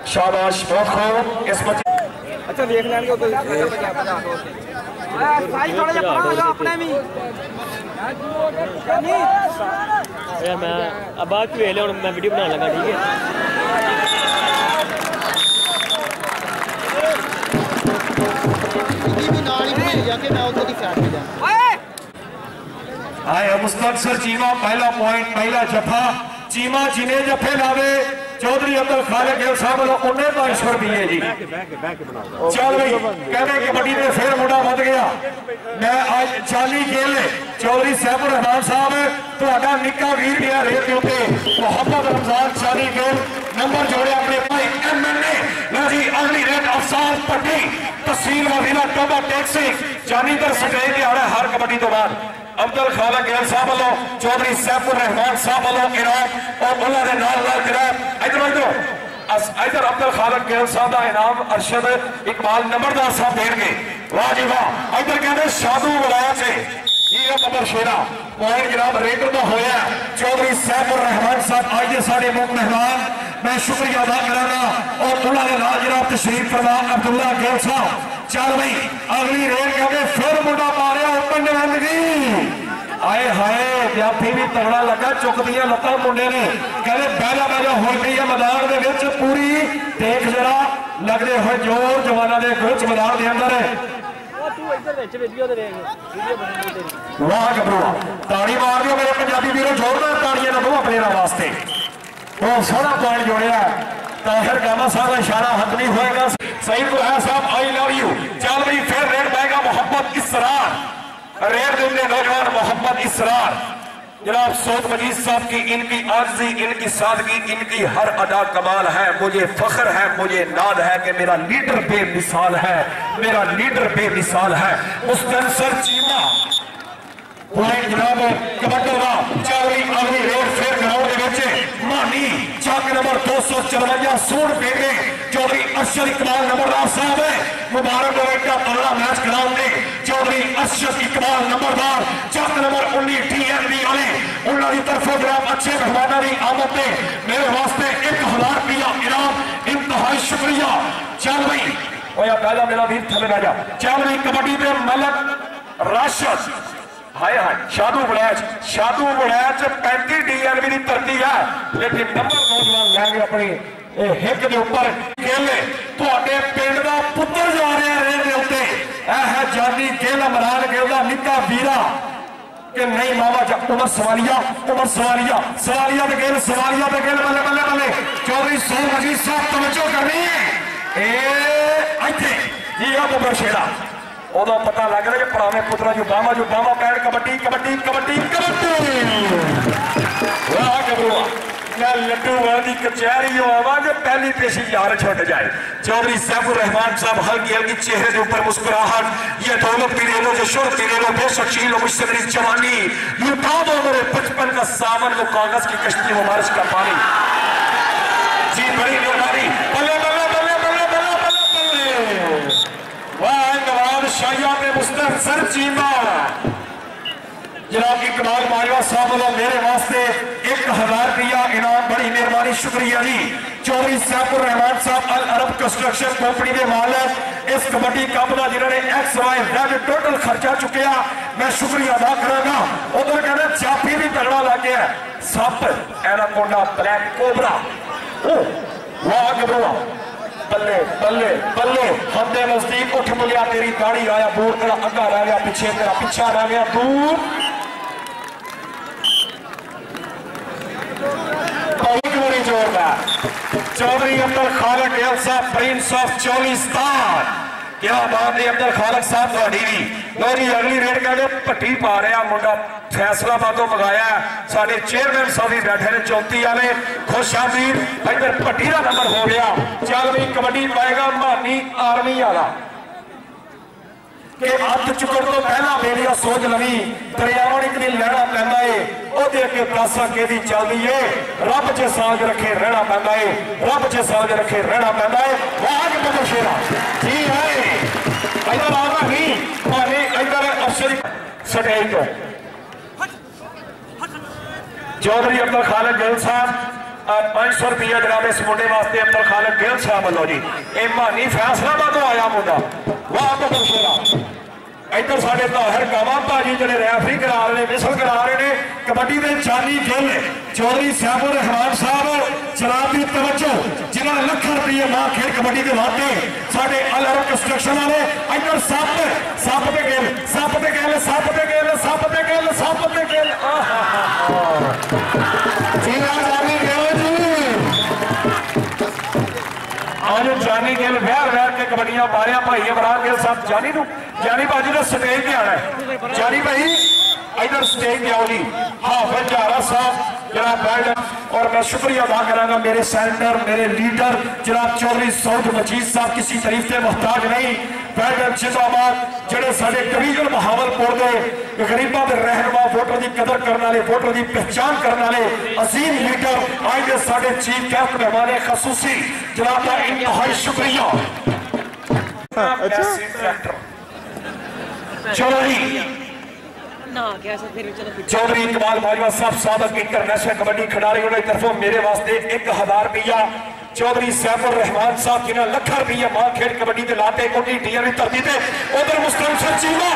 शाबाश बहुत खूब इस बच्चे अच्छा देख लेंगे तो मैं अब बात भी ले मैं वीडियो बना लगा ठीक है। आए मुस्तकसर चीमा पहला पॉइंट पहला जफा चीमा जिन्हें जफे लावे चौधरी अब्दुल खालिक साहब वालों 1900 रुपये जी। चल भाई कहने कबड्डी में फिर मुंडा बद गया। मैं आज चाली खेल चौधरी सैफुर रहमान साहब तो निक्का वीर गया रेत के उत्ते मोहम्मद रमजान चाली खेल नंबर जोड़े अपने भाई MNA जी अगली रेत अफसार पट्टी तहसील वजीरा टोबा टैक्सी जानी दर सटे दिहाड़ा हर कबड्डी तो बाद अब्दुल खालिक गेल साहब वालों चौधरी सैफुर रहमान साहब वालों इनाम और उन्होंने नाल जनाब इधर अब्दुल खालिक गेल साहब का इनाम अरशद इकबाल नंबरदार साहब देंगे। वाह जी वाह। इधर कहते साधु बुलाया से ये नंबर शेरा पॉइंट जनाब रेडर का होया चौधरी सैफुर रहमान साहब आज के सारे मुख्य मेहमान मैं शुक्रिया अदा कराना और उन्होंने नाल जनाब तशरीफ फरमा अब्दुल्ला गेल साहब। चल भाई अगली रेल कहते फिर मुंडा मारे ओपन डिमांड आए हाय व्यापी भी तगड़ा लगा चुकदियां लत्तां मुंडे ने कहते बहला बहला हो गई है मैदान के विच पूरी देख जरा लगते हुए जोर जवाना के कुछ मैदान के अंदर है। वाह गबरूआ ताड़ी मार दियो मेरे पंजाबी वीरों जोरदार ताड़ियां ना दो अपने वास्ते तो सोहना पॉइंट जोड़िया ताहिर गामा साहब का इशारा हक नहीं होएगा। सईद बुलैया साहब आई लव यू। चल भाई फिर रेड पाएगा मोहम्मद इसरार रेड देंगे नौजवान मोहम्मद इसरार जनाब सऊद मजीद साहब की इनकी आर्जी इनकी सादगी इनकी हर अदा कमाल है। मुझे फख्र है मुझे नाद है कि मेरा लीडर बेमिसाल है मेरा लीडर बेमिसाल है। मुस्तनसर चीमा पॉइंट जनाब कबड्डा चावरी अगली रोड फिर ग्राउंड के मानी चक नंबर 254 सूट फेंके चौधरी अरशद इकबाल नंबरदार साहब है मुबारक का तगड़ा मैच कराओगे चौधरी अरशद इकबाल नंबरदार चक नंबर 19 TNB वाले उन्होंने तरफों जनाब अच्छे मेहमानों की आमद ने मेरे वास्ते 1000 रुपया इनाम इंतहाई शुक्रिया। चल भाई ओया पहला मेरा वीर थले रह जा। चल भाई कबड्डी पे मलक राशद हाय हाय शादू बुलैच 35 DNB की धरती है लेकिन नंबर नौजवान लैंगे अपनी हिक के उपर खेले थोड़े पिंड का पुत्र जा रहा है रेल के उत्ते है जानी गेल इमरान गेल का निक्का वीरा कि नहीं मामा उमर सवालिया के गेल बल्ले बल्ले बल्ले चौधरी सऊद मजीद साहब तवज्जो करनी है जी आप शेरा उदो पता लग रहा है पुराने पुत्रा जो बामा पैर कबड्डी कबड्डी कबड्डी कबड्डी वाह गबरूआ मैं लड्डू वाली कचहरी आवाज पहली पेशी यार छुट जाए। चौधरी सैफुर रहमान साहब हल्की हल्की चेहरे के ऊपर मुस्कुराहट ये दौलत पी लो जो शुर पी लो बेशक शील मुझसे मेरी जवानी लुटा दो मेरे बचपन का सावन वो कागज की कश्ती वो बारिश का पानी जी बड़ी मेहरबानी बल्ले बल्ले बल्ले बल्ले बल्ले बल्ले वाह नवाब शाहिया में मुस्तनसर चीमा जनाब इकबाल माजवा साहब वाला मेरे वास्ते 1000 रुपया इनाम बड़ी मेहरबानी शुक्रिया जी। चौधरी सैफुर रहमान साहब अल अरब कंस्ट्रक्शन कंपनी के मालिक इस कबड्डी कप का जिन्होंने XYZ टोटल खर्चा चुकिया मैं शुक्रिया अदा करांगा। उधर कहते चापी भी तगड़ा लग गया सप एनाकोंडा ब्लैक कोबरा वाह गबरूआ बल्ले बल्ले बल्ले हमने नजदीक उठ मिलिया तेरी गाड़ी आया दूर तेरा अग्गा रह गया पीछे तेरा पीछा रह गया दूर बहुत बड़ी जोरदार चौधरी अब्दुल खालिक गेल साहब प्रिंस ऑफ चोलिस्तान क्या बात है अब्दुल खालिक साहब थोड़ी भी लो जी अगली रेड कहते भट्टी पा रहा मुंडा फैसलाबादों मंगाया साढ़े चेयरमैन साहब भी बैठे ने 34 वाले खुशामीर इधर भट्टी का नंबर हो गया। चल भी कबड्डी पाएगा मानी आर्मी वाला कि हथ चुकन तो पहला मेरी सोच लवी दरियावान एक दिन लैना पैंदा है ओदे अगे प्यासा केदी चलदी है रब च साज रखे रहना पैंदा है रब च साज रखे रहना पैंदा है। वाह के शेरा जी है इधर आना नहीं माने इधर अफसर सटेज चौधरी अब्दुल खालिक गिल साहब 500 रुपया जनाब इस मुंडे वास्ते अब्दुल खालिक गिल साहब वालों जी। ये मानी फैसलाबाद तो आया मुंडा, वाह बदल शेरा। इधर साढ़े ताहिर कामा भाजी जो रैफरी करा रहे मिसल करा रहे हैं कबड्डी के जानी गिल चौधरी सैफुर रहमान साहब जनाब की तवज्जो जिन्होंने लाखों रुपये मां खेल कबड्डी के वास्ते साढ़े अल अरब कंस्ट्रक्शन वाले इधर सप पे गिल सप पे गिल सप पे गिल सप पे गिल सप पे गिल आज जानी गिल वैर वैर के कबड्डियां मारिया भाई इमरान गिल साहब जानी भाजी ने स्टेज पे आना है। जानी भाई इधर स्टेज पे आओ जी। हाफिज जहरा साहब जनाब बैठ और मैं शुक्रिया अदा करांगा मेरे सेंटर मेरे लीडर जनाब चौधरी सऊद मजीद साहब किसी तारीफ के मोहताज नहीं। बैठ जिंदाबाद जेडे साडे डिवीजन बहावलपुर के गरीबों के रहनुमा वोटर की कदर करने वाले वोटर की पहचान करने वाले अजीम लीडर आज के साडे चीफ गेस्ट मेहमान खसूसी जनाब का इंतहाई शुक्रिया। चौधरी इकबाल बाजवा साहब साबक इंटरनेशनल कबड्डी खिडारी की तरफों मेरे वास्ते 1000 रुपया। चौधरी सैफुर रहमान साहब जिन्हें लाखों रुपया मां खेल कबड्डी के लाते कोटी टीआर की धरती से उधर मुस्लिम सर चीमा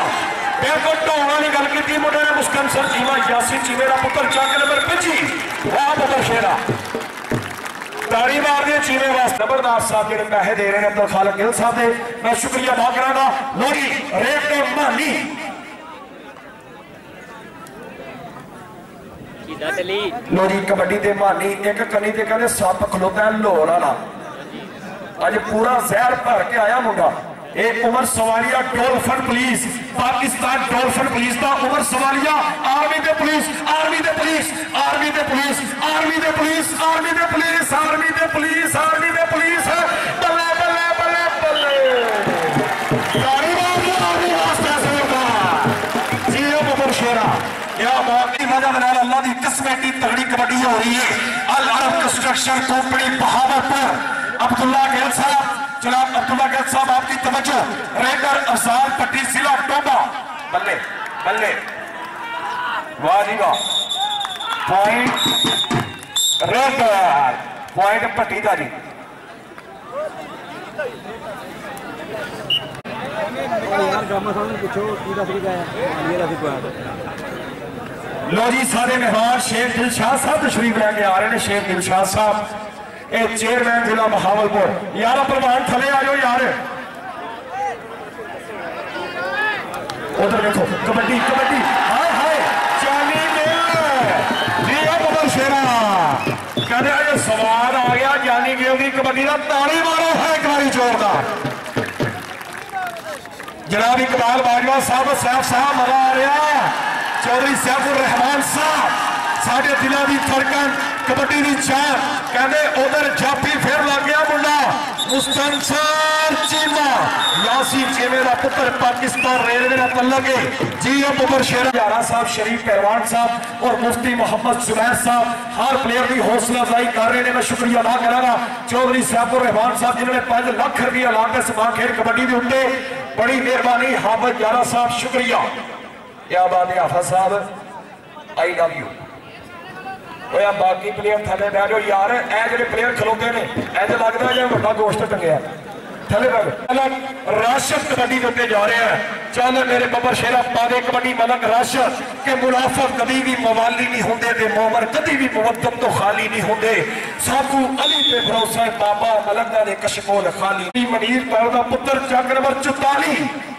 बिल्कुल ढोण वाली गल की मुंडे ने मुस्लिम सर चीमा यासीन चीमे का पुत्र चक नंबर 25 वाह बदल शेरा ताड़ी मार दिए चीमे वास्ते नंबरदार साहब जो पैसे दे रहे हैं अब्दुल खालिक गिल साहब के मैं शुक्रिया अदा करांगा। लोरी रेट मानी लोरी कबड्डी के मानी एक कनी ते कहते सप खलोता है लोर वाला अज पूरा जहर भर के आया मुंडा। एक उमर सवालिया डोलफन पुलिस पाकिस्तान डोलफन पुलिस का उमर सवालिया आर्मी दे पुलिस आर्मी दे पुलिस आर्मी दे पुलिस आर्मी दे पुलिस आर्मी दे पुलिस आर्मी दे पुलिस आर्मी दे पुलिस बल्ले बल्ले बल्ले बल्ले आर्मी वास्ते जी उमर शेरा क्या बात की वजह अल्लाह की किस्मत की तगड़ी कबड्डी हो रही है। अल अरब कंस्ट्रक्शन कंपनी बहावलपुर अब्दुल्ला गिल साहब जनाब अब्दुल्ला गिल साहब आपकी तवज्जो रेडर अफजाल पट्टी जिला टोबा बल्ले बल्ले वाह जी वाह पॉइंट रेडर पॉइंट पट्टी का जी। लो जी सारे मेहमान शेख दिलशाद साहब तशरीफ लेके आ रहे हैं। शेख दिलशाद साहब ए चेयरमैन जिला बहावलपुर यार प्रधान थले आ जाओ यार उधर देखो कबड्डी कबड्डी हाय हाय जानी गिल बदल शेरा कहते ये सवाल आ गया जानी गिल की कबड्डी का ताड़ी मारो है एक बारी जोरदार। जनाब इकबाल बाजवा साहब सैफ साहब मजा आ रहा चौधरी सैफुर रहमान साहब साढ़े दिलों की धड़कन कबड्डी की जान कहते उधर जाफी फिर लग गया मुंडा मुस्तंसर चीमा यासीन चीमे का पुत्र पाकिस्तान रेलवे का तल्लक है जी उमर शेरा यारा साहब शरीफ पहलवान साहब और मुफ्ती मोहम्मद जुबैर साहब हर प्लेयर की हौसला अफजाई कर रहे हैं। मैं शुक्रिया अदा करांगा चौधरी सैफुर रहमान साहब जिन्होंने 5 लाख रुपया लाके समा खेल कबड्डी के उत्ते बड़ी मेहरबानी। हाफिज यारा साहब शुक्रिया क्या बात है हाफिज साहब आई लव यू। बाकी प्लेयर थले बह जाओ यार ए जो प्लेयर खलोते ने ऐसे लगता है बड़ा गोश्त टंगया थले राशद कबड्डी के उत्ते जा रहे हैं। चल मेरे बबर शेरा पावे कबड्डी मलक राशद के मुनाफक कभी भी मवाली नहीं होंगे ते मोमर कभी भी मुवद्दत तो खाली नहीं होंगे। साधु अली पे भरोसा बाबा मलक दा दे कशकोल खाली मनीर पैर दा पुत्र चक नंबर 44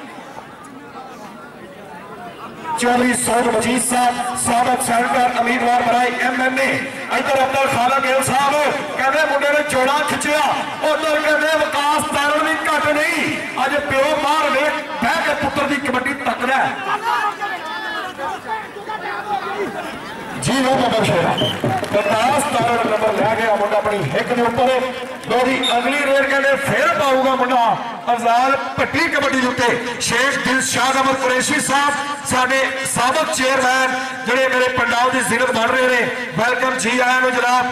चौधरी सऊद मजीद साहब साबक सेनेटर उम्मीदवार बनाए MMA। इधर अब्दुल खालिक गिल साहब कहते मुंडे ने जोड़ा खिंचया उधर कहते विकास तारण भी घट नहीं अज प्यो बाहर बह के पुत्र की कबड्डी तक रहा जी वो नंबर शेरा विकास तारण नंबर लै गया मुंडा अपनी हिक के ऊपर लोरी अगली रेड कहते फिर पाऊगा मुंडा अफजाल भट्टी कबड्डी उत्ते शेख दिलशाद अहमद कुरैशी साहब साडे साबक चेयरमैन जिहड़े मेरे पंजाब की जिलत बन रहे हैं वेलकम जी आया जनाब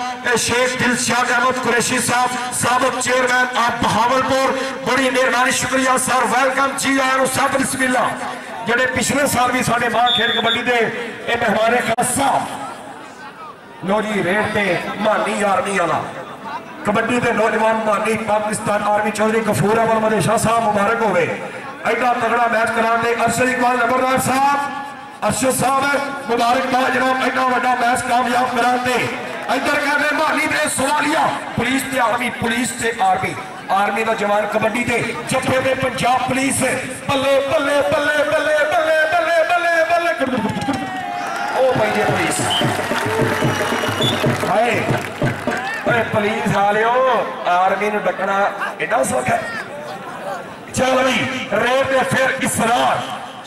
शेख दिलशाद अहमद कुरैशी साहब साबक चेयरमैन आप बहावलपुर बड़ी मेहरबानी शुक्रिया सर वेलकम जी आया सब बिस्मिल्ला जिहड़े पिछले साल भी साडे मां खेल कबड्डी के मेहमान खास साहब लो जी रेड पे मानी आर्मी वाला कबड्डी के नौजवान मानी पाकिस्तान आर्मी चौधरी गफूर अहमद शाह साहब मुबारक होवे एडा तगड़ा मैच कराने अरशद इकबाल नंबरदार साहब अरशद साहब मुबारकबाद जनाब एडा बड़ा मैच कामयाब कराते इधर कहते मानी दे सोमालिया पुलिस ते आर्मी आर्मी का जवान कबड्डी के जफे में पंजाब पुलिस बल्ले बल्ले बल्ले बल्ले बल्ले बल्ले बल्ले बल्ले ओ भाई पुलिस हाय पुलिस हालियो आर्मी ने डकना एडा सौखा चल भाई रेत फिर इसरार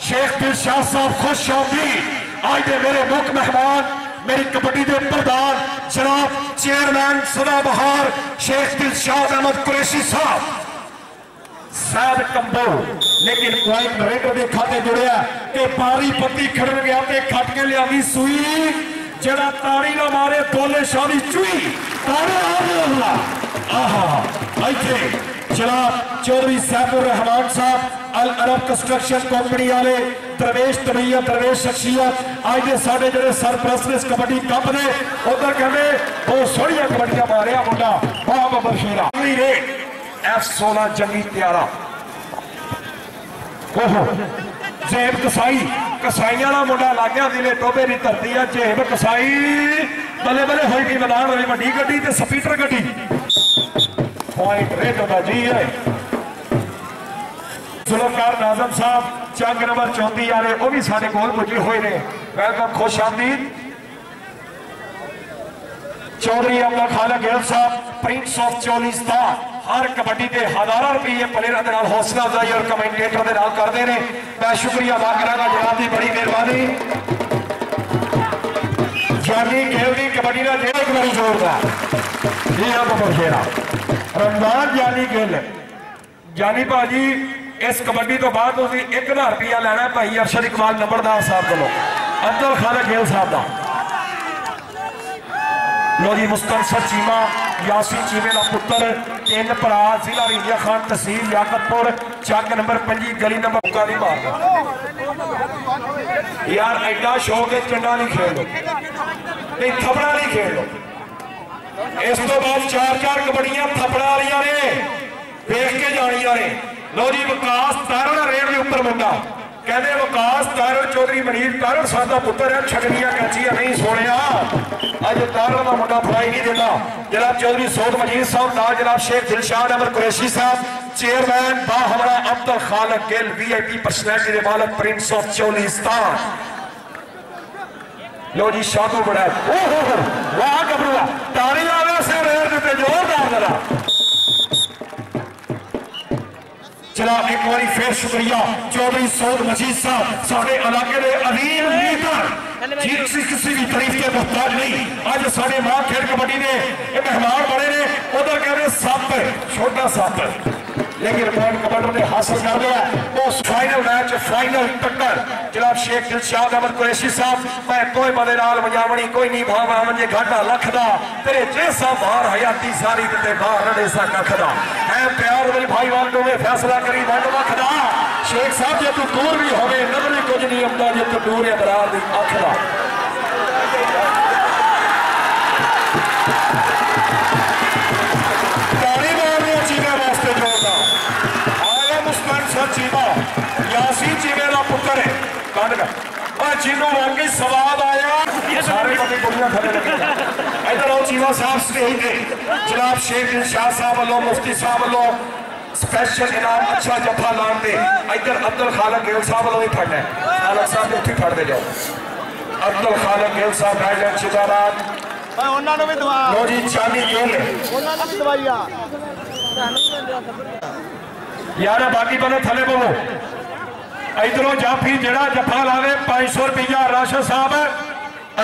शेख दिलशाद साहब खुश आमदीद आज दे मेरे मुख्य मेहमान मेरी कबड्डी के प्रधान जनाब चेयरमैन सदाबहार शेख दिलशाद अहमद कुरैशी साहब शायद कंबो लेकिन पॉइंट रेडर के खाते जुड़िया कि पारी पत्ती खड़न गया ते खट के लिया सुई जरा ताड़ी ना मारे दोले शादी चुई तारा आहा इथे जनाब चौधरी सैफुर रहमान साहब अल अरब कंस्ट्रक्शन कंपनी वाले दरवेश तबैया दरवेश शख्सियत आज के साढ़े जो सरप्रस्त इस कबड्डी कप ने उधर कहते बहुत सोहनिया कबड्डियां मारिया मुंडा वाह बबर शेरा F16 जंगी त्यारा ओहो जेब कसाई कसाइया का मुंडा लग गया दिले टोबे की धरती है जेब कसाई बल्ले बल्ले हुई भी मैदान हुई वड्डी गड्डी ते स्पीटर गड्डी पॉइंट रेड होता जी है जुल्फकार नाजम साहब चंग नंबर 34 वाले वो भी साढ़े कोल पुजे हुए ने वेलकम खुश आमदीद चौधरी अब्दुल खालिक गिल साहब प्रिंस ऑफ चोलिस्तान हर कबड्डी के हजारों रुपये प्लेयर हौसला अफजाई और कमेंटेटर के नाल करते हैं मैं शुक्रिया अदा करा जनाब की बड़ी मेहरबानी जानी खेल की कबड्डी का जेड़ा एक बार जोरदार जी हाँ बबर शेरा रमजान जानी गिल जानी भाजी इस कबड्डी तो बाद 1000 रुपया लेना भाई अरशद इकबाल नंबरदार साहब को अब्दुल खालिक गिल साहब का लो जी मुस्तनसर चीमा यासीन चीमे का पुत्र 3 भरा जिला रिंदिया खान तहसील याकतपुर चक नंबर 5 गली नंबर का नहीं मारता यार एडा शौक है चंडा नहीं खेल लो नहीं थपड़ा नहीं खेल लो इस तो बाद 4 कबड्डियां थपड़ा वालियां ने देख के जानिया ने लो जी विकास तारण रेड के ऊपर मुंडा कहते विकास तारण चौधरी मनीर तारण सादा पुत्र है छगनिया कैचिया नहीं सोनिया अज तारण का मुंडा फड़ाई नहीं देता जनाब चौधरी सौद मजीद साहब नाल जनाब शेख दिलशाद अहमद कुरैशी साहब चेयरमैन बाहमरा अब्दुल खालिक गिल VIP पर्सनैलिटी के मालक प्रिंस ऑफ चोलिस्तान लो जी शादू बड़ा वाह गबरूआ ताड़ी आवे से रेड पे जोरदार जरा जनाब एक बार फिर शुक्रिया चौधरी सौद मजीद साहब साढ़े इलाके के अलीम लीडर किसी भी तारीफ के मुहताज नहीं अज साढ़े मां खेल कबड्डी ने मेहमान बने ने उधर कहते सप छोटा सप लेकिन पॉइंट कबड्डी ने हासिल कर लिया उस फाइनल मैच फाइनल टक्कर जनाब शेख दिलशाद अहमद कुरैशी साहब मैं कोई बदे नाल मजावणी कोई नहीं भाव मंजे घाटा लख दा तेरे जैसा बाहर हयाती सारी ते बाहर रड़ेसा कख दा है प्यार वाली भाईवाल को फैसला करी वंड लख दा शेख साहब जे तू दूर भी होवे नजर कुछ नहीं आंदा जे तू दूर है बरार दी अख दा चीमा यासीन चीमे का पुत्र है कांड का चीनों वाकई स्वाद आया सारे बंदे कुड़ियां खड़े लगे इधर आओ चीमा साहब स्टेज पे जनाब शेख दिलशाद साहब वालों मुफ्ती साहब वालों स्पेशल इनाम अच्छा जफा लान दे इधर अब्दुल खालिक गिल साहब वालों ही फड़ना है खालिक साहब ने फड़ दे जाओ अब्दुल खालिक गिल साहब गाइडलाइन शिदारात उन्होंने भी दवा लो जी चांदी गिल उन्होंने भी दवाइया यार बाकी बने थले बोलो इधरों जाफी जड़ा जफा लावे 500 रुपया राशन साहब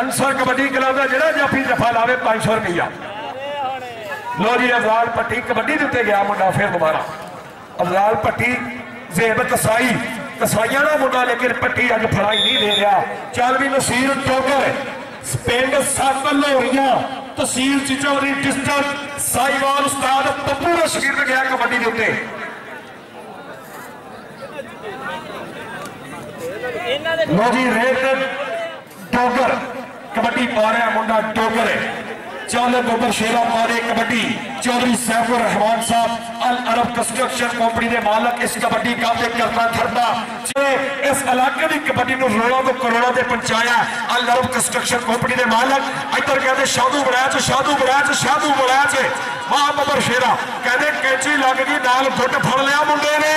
अंसर कबड्डी क्लब का जड़ा जाफी जफा लावे 500 रुपया लो जी अफजाल पट्टी कबड्डी के उत्ते गया मुंडा फिर दोबारा अफजाल पट्टी जेब कसाई कसाइया का मुंडा लेकिन पट्टी अज फड़ाई नहीं दे रहा चल भी नसीर टोकर पिंड सत लोरिया तहसील चिचौरी डिस्ट्रिक्ट साहिवाल उस्ताद पप्पू का शकीर गया कबड्डी के उत्ते लो जी रेड डोगर कबड्डी पा रहा मुंडा टोकर चौले गोबर शेरा पा रहे कबड्डी चौधरी सैफुर रहमान साहब अल अरब कंस्ट्रक्शन कंपनी के मालक इस कबड्डी का करता थरदा इस इलाके की कबड्डी को रोड़ा तो करोड़ा से पहुंचाया अल अरब कंस्ट्रक्शन कंपनी के मालक इधर कहते शादू बड़ैच शादू बड़ैच शादू बड़ैच वाह बबर शेरा कहते कैंची लग गई नाल गुट फड़ लिया मुंडे ने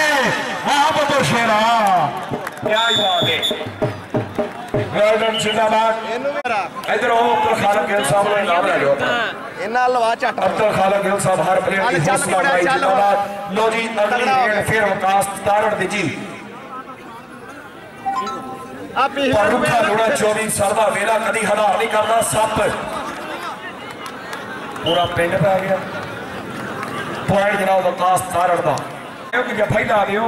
वाह बबर शेरा क्या ही बात है जिंदाबाद इधर अब्दुल खालिक गिल साहब ने नाम ले लो अब्दुल खालिक गिल साहब हर प्लेयर की हौसला अफजाई जिंदाबाद लो जी अगली रेड फिर वकास तारण दी जी पर रुखा लुड़ा 24 साल का वेला कदी हदार नहीं करता सप पूरा पिंड पै गया पॉइंट जनाब वकास तारण का क्योंकि जफा ही ला दियो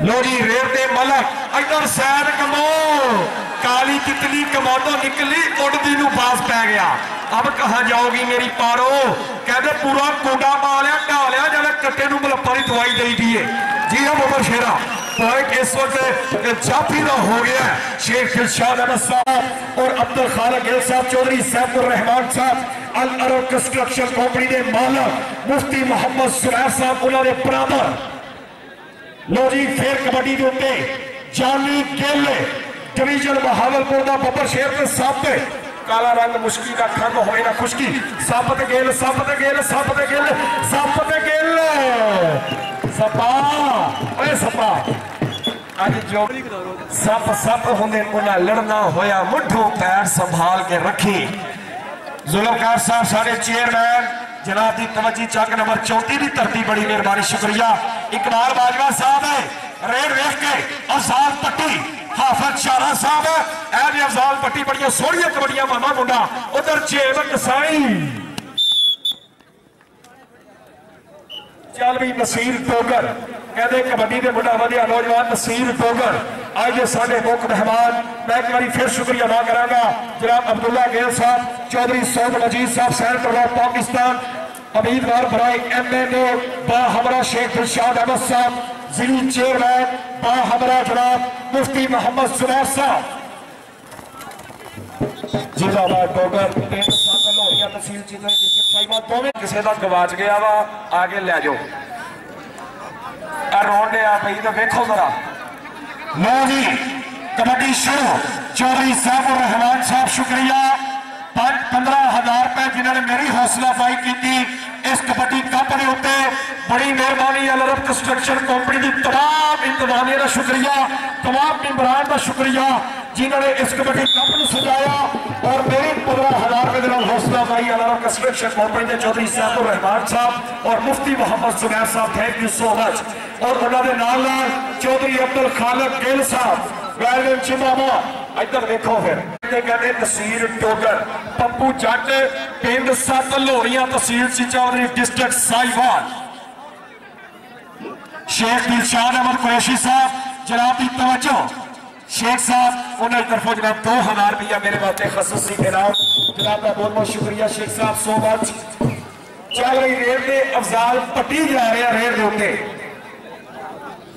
लो जी रेल दे मलक इधर सैन कमो काली तितली कमांडो निकली उड़दी नू पास पै गया अब कहां जाओगी मेरी पारो कहते पूरा कोडा मालिया ढालिया जब कट्टे नू मलप्पा की दवाई दई दी है जी हाँ बबर शेरा पॉइंट इस वक्त जाफी का हो गया शेख दिलशाद अहमद साहब और अब्दुल खालिक गिल साहब चौधरी सैफुर रहमान साहब अल अरब कंस्ट्रक्शन कंपनी के मालक मुफ्ती मोहम्मद सुरैर साहब उन्होंने बराबर लो जी फिर कबड्डी के उत्ते जानी गिल डिवीजन बहावलपुर का बबर शेर के सप काला रंग मुश्की का खंग होए ना खुशकी सप ते गिल सप ते गिल सप ते गिल सप ते गिल सपा ओए सपा अज जो सप सप होंदे उन्हें लड़ना होया मुठो पैर संभाल के रखी जुल्फकार साहब सारे चेयरमैन जनाब की तवज्जो चक नंबर 34 की धरती बड़ी मेहरबानी शुक्रिया इकबाल बाजवा साहब है रेड वेख के अफजाल पट्टी हाफिज शारा साहब है भी अफजाल पट्टी बड़िया सोहनिया कबड्डियां मामा मुंडा उधर जेब कसाई चल भी नसीर टोगर कहते कबड्डी के मुंडा वधिया नौजवान नसीर टोगर आज साढ़े मुख मेहमान मैं एक बार फिर शुक्रिया अदा करांगा जनाब अब्दुल्ला गेल साहब चौधरी सौद मजीद साहब सेनेटर ऑफ पाकिस्तान उम्मीदवार बराए MNA बाहमरा शेख दिलशाद अहमद साहब जिली चेयरमैन बाहमरा जनाब मुफ्ती मोहम्मद सुरैर साहब जिंदाबाद टोगर तहसील चित्र किसी का गवाच गया वा आगे लै जाओ रोड आ पई तो वेखो जरा लो जी कबड्डी शुरू चौधरी सैफुर रहमान साहब शुक्रिया 15,000 रुपए जिन्होंने मेरी हौसला अफजाई की इस कबड्डी कप के उत्ते बड़ी मेहरबानी अल अरब कंस्ट्रक्शन कंपनी की तमाम इंतजामिया का शुक्रिया तमाम मेंबरान का शुक्रिया जिन्होंने इस कबड्डी कप को सजाया और मेरी 15,000 रुपए के हौसला अफजाई अल अरब कंस्ट्रक्शन कंपनी के चौधरी सैफुर रहमान साहब और मुफ्ती मोहम्मद सुरैर साहब थैंक यू सो मच और उन्होंने नाल चौधरी अब्दुल खालिक गिल साहब वेलकम चिमामा इधर देखो फिर कहते तहसील टोगर पप्पू जट पिंड सत लोरिया तहसील चौधरी डिस्ट्रिक्ट साहिवाल शेख दिलशाद अहमद कुरैशी साहब जनाब की तवज्जो शेख साहब उन्होंने तरफों जनाब 2,000 रुपया मेरे वास्ते खसूसी इनाम जनाब का बहुत बहुत शुक्रिया शेख साहब सो मच चल रही रेल के अफजाल पट्टी जा रहे हैं रेल के उत्ते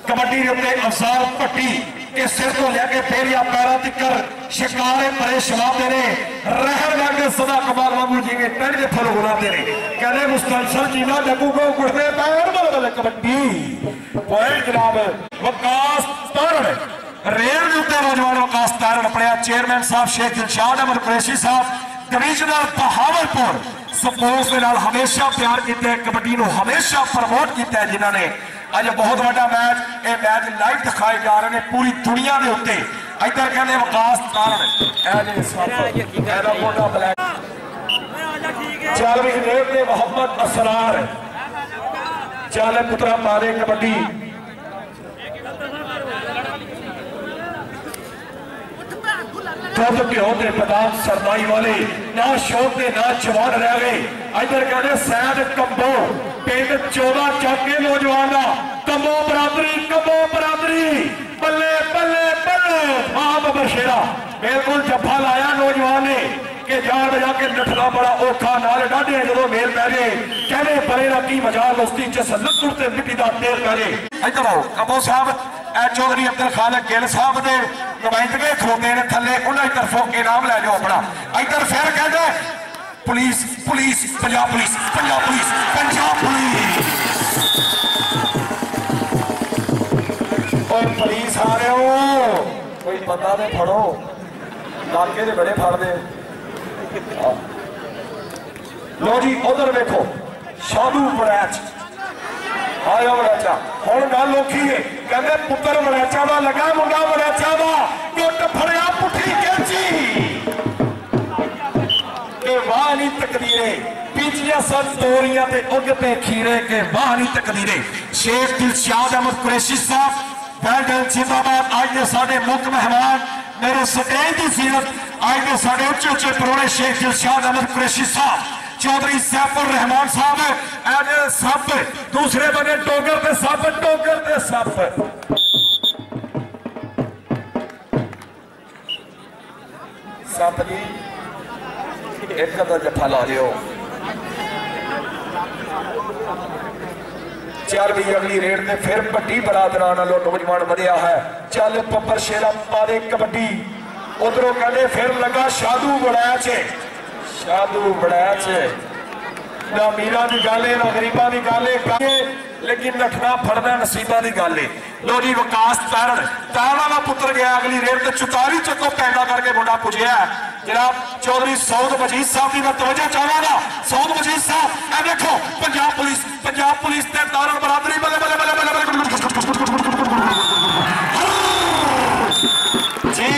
कबड्डी के उत्ते अफजाल पट्टी के सिर को लेके पैर या पैरों तिकर शिकारे परे शलाते ने रहर लगे सदा कमाल बाबू जी के पेड़ के फल बुलाते ने कहने मुस्तलसल जीना डब्बू को कुड़ते पैर बदल कबड्डी पॉइंट जनाब वकास तारण रेल के उत्ते नौजवान वकास तारण अपने चेयरमैन साहब शेख दिलशाद अहमद कुरैशी साहब डिवीजनल बहावलपुर स्पोर्ट्स के नाल हमेशा प्यार किया कबड्डी को हमेशा प्रमोट किया जिन्होंने अज बहुत बड़ा मैच यह मैच लाइव दिखाए जा रहे हैं पूरी दुनिया के उत्ते इधर कहते वकास तारण चल भी रेल के मोहम्मद असरार चल पुत्रा मारे कबड्डी दुध घ्यो के बदाम सरदाई वाले ना शौक के ना जवान रह गए इधर कहते सैद कंबो पिंड 14 चौके नौजवान कंबो बरादरी बल्ले बल्ले बल्ले हाँ बबर शेरा बिल्कुल जफा लाया नौजवान ने कि जान बजा के नठना बड़ा औखा नाल डाढ़े जो मेल पै गए कहने परे ना की मजाल उस लत्तुर से मिट्टी का तेल पै गए इधर आओ कंबो साहब चौधरी अब्दुल खालिक गिल साहब नुमाइंदे खलोते ने थले उन्होंने तरफों इनाम लै जाओ अपना। इधर फिर कहते police police Punjab police Punjab police Punjab police. और पुलिस आ रहे हो कोई बंदा ने फड़ो लाके दे बड़े फड़ दे। लो जी उधर देखो साधु वड़ैच आया वड़ैचा हुण गल औखी है कहते पुत्र वड़ैचा दा लगा मुंडा वड़ैचा दा टुट फड़िया पुठी कैंची के वाह नी तकदीरे पीछिया सन तोरियां ते उगते खीरे के वाह नी तकदीरे। शेख दिलशाद अहमद कुरैशी साहब वेल जिंदाबाद। आज के साडे मुख्य मेहमान मेरे स्टेज की सीरत आज के साडे उच्चे उच्चे प्रोने शेख दिलशाद अहमद कुरैशी साहब चौधरी सैफुर रहमान साहब एज सप दूसरे बने टोगर ते सप टोगर ते सप। सप जी एक अदा जफा ला लियो। चल भी अगली रेड में फिर भट्टी बरादरां नालों नौजवान बढ़िया है। चल पप्पर शेरा पारे कबड्डी उधरों कहते फिर लगा साधु वड़ैच साधु वड़ैच ना मीरा की गल है ना गरीबा की गल है लेकिन नठना फड़ना नसीबा की गल है। लो जी विकास तारण तारा का पुत्र गया अगली रेड से चुतारी चक्को पैदा करके मुंडा पुजया जनाब चौधरी सऊद मजीद साहब की मैं तवज्जो चाहांगा। सऊद मजीद साहब ए देखो पंजाब पुलिस ते तारण बरादरी बल्ले बल्ले बल्ले बल्ले जी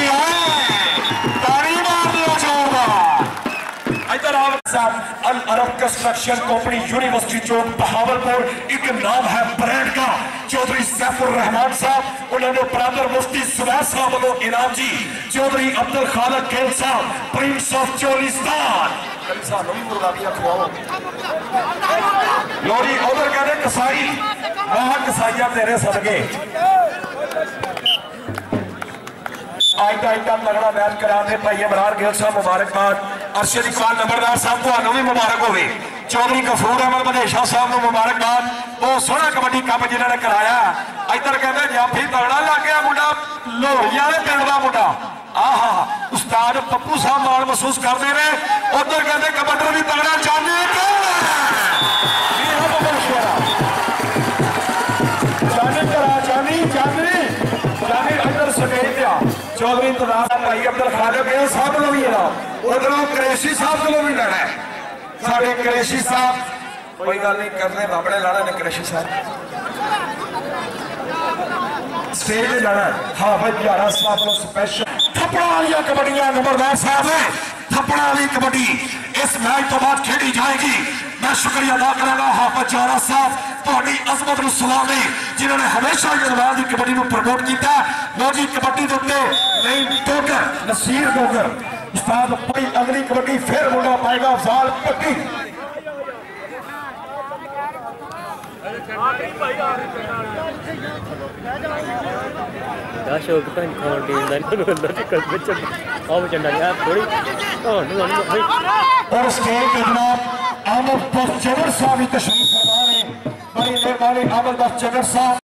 तारी मार दियो जोरदार। इधर अल अरब कंस्ट्रक्शन कंपनी यूनिवर्सिटी चौक बहावलपुर एक नाम है ब्रांड का चौधरी सैफुर रहमान साहब उन्होंने बराबर मुफ्ती सुबैर साहब वालों इनाम जी चौधरी अब्दुल खालिक खेल साहब प्रिंस ऑफ चोलिस्तान लोरी उधर कहते कसाई महा कसाइया तेरे सदके आइटा तगड़ा मैच करा दे भाई इमरान गिल साहब मुबारकबाद। अरशद इकबाल नंबरदार साहब को भी मुबारक हो चौधरी गफूर अहमद मदेशा साहब को मुबारकबाद। बहुत सोहना कबड्डी कप जिन्होंने कराया। इधर कहते जाफी तगड़ा लग गया मुंडा लोहरिया पिंड का मुंडा आहा उस्ताद पप्पू साहब मान महसूस करते रहे। उधर कहते कबड्डर भी तगड़ा चाहते चौधरी इंतजार भाई अब्दुल खालिक साहब को भी उधरों कुरैशी साहब को भी लड़ा है। साढ़े कुरैशी साहब कोई गल नहीं करने बाबड़े लाना ने कुरैशी साहब स्टेज लाना हाँ भाई यारा साहब को स्पेशल थप्पड़ा वाली कबड्डियां नंबरदार साहब है। थप्पड़ा वाली कबड्डी इस मैच तो बाद खेली जाएगी। मैं शुक्रिया अदा करूंगा हाफिज जारा साहब थोड़ी अजमत नूं सलाम है जिन्होंने हमेशा यूनिवर्सिटी की कबड्डी को प्रमोट किया। लो जी कबड्डी के उत्ते नहीं टोकर नसीर डोगर उस्ताद भाई अगली कबड्डी फिर मुंडा पाएगा अफजाल पट्टी। और स्टेज के जनाब अहमद बख्श जगर साहब की तशरीफ फरमा रहे बड़ी मेहरबानी अहमद बख्श जगर साहब।